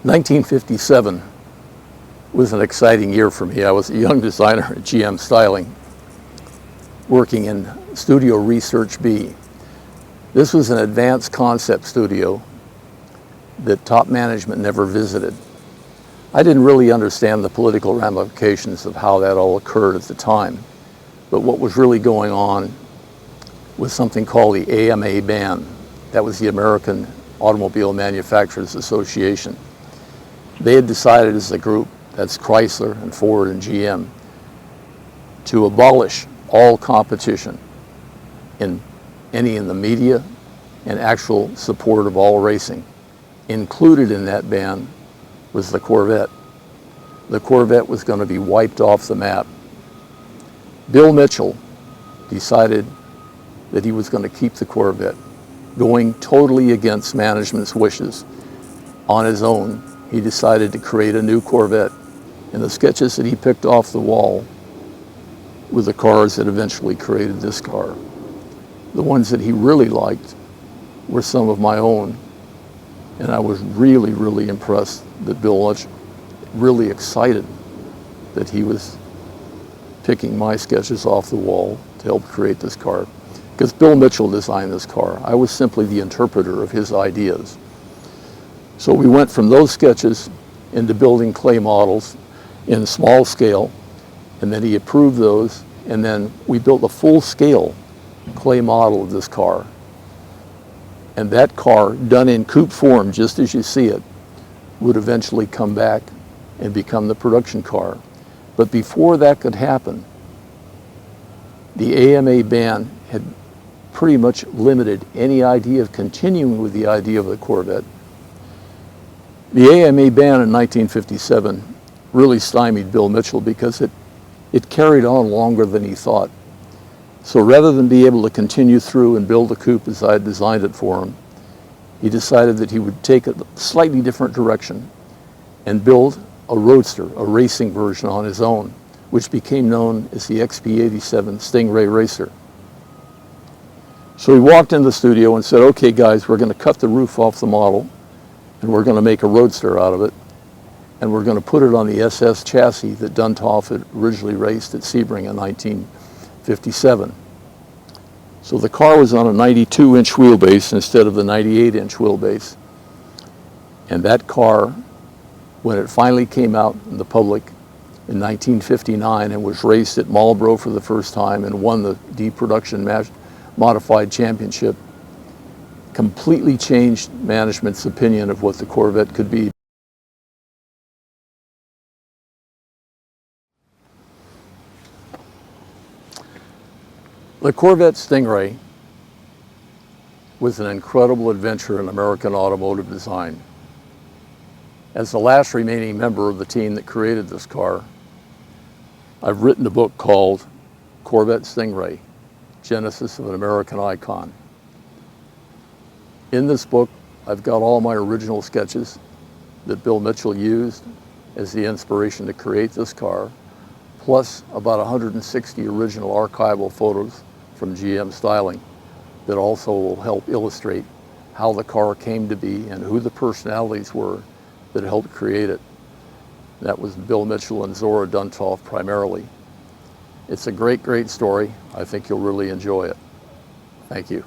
1957 was an exciting year for me. I was a young designer at GM Styling, working in Studio Research B. This was an advanced concept studio that top management never visited. I didn't really understand the political ramifications of how that all occurred at the time, but what was really going on was something called the AMA ban. That was the American Automobile Manufacturers Association. They had decided as a group, that's Chrysler and Ford and GM, to abolish all competition in the media and actual support of all racing. Included in that ban was the Corvette. The Corvette was going to be wiped off the map. Bill Mitchell decided that he was going to keep the Corvette, going totally against management's wishes. On his own, he decided to create a new Corvette, and the sketches that he picked off the wall were the cars that eventually created this car. The ones that he really liked were some of my own, and I was really, really impressed that Bill was really excited that he was picking my sketches off the wall to help create this car. Because Bill Mitchell designed this car. I was simply the interpreter of his ideas. So we went from those sketches into building clay models in small scale, and then he approved those, and then we built a full-scale clay model of this car. And that car, done in coupe form, just as you see it, would eventually come back and become the production car. But before that could happen, the AMA ban had pretty much limited any idea of continuing with the idea of the Corvette. The AMA ban in 1957 really stymied Bill Mitchell because it carried on longer than he thought. So rather than be able to continue through and build a coupe as I had designed it for him, he decided that he would take a slightly different direction and build a roadster, a racing version on his own, which became known as the XP87 Sting Ray Racer. So he walked in the studio and said, okay guys, we're going to cut the roof off the model and we're going to make a roadster out of it, and we're going to put it on the SS chassis that Duntov had originally raced at Sebring in 1957. So the car was on a 92-inch wheelbase instead of the 98-inch wheelbase. And that car, when it finally came out in the public in 1959 and was raced at Marlboro for the first time and won the D Production Modified Championship, completely changed management's opinion of what the Corvette could be. The Corvette Sting Ray was an incredible adventure in American automotive design. As the last remaining member of the team that created this car, I've written a book called Corvette Sting Ray, Genesis of an American Icon. In this book, I've got all my original sketches that Bill Mitchell used as the inspiration to create this car, plus about 160 original archival photos from GM Styling that also will help illustrate how the car came to be and who the personalities were that helped create it. That was Bill Mitchell and Zora Duntov primarily. It's a great, great story. I think you'll really enjoy it. Thank you.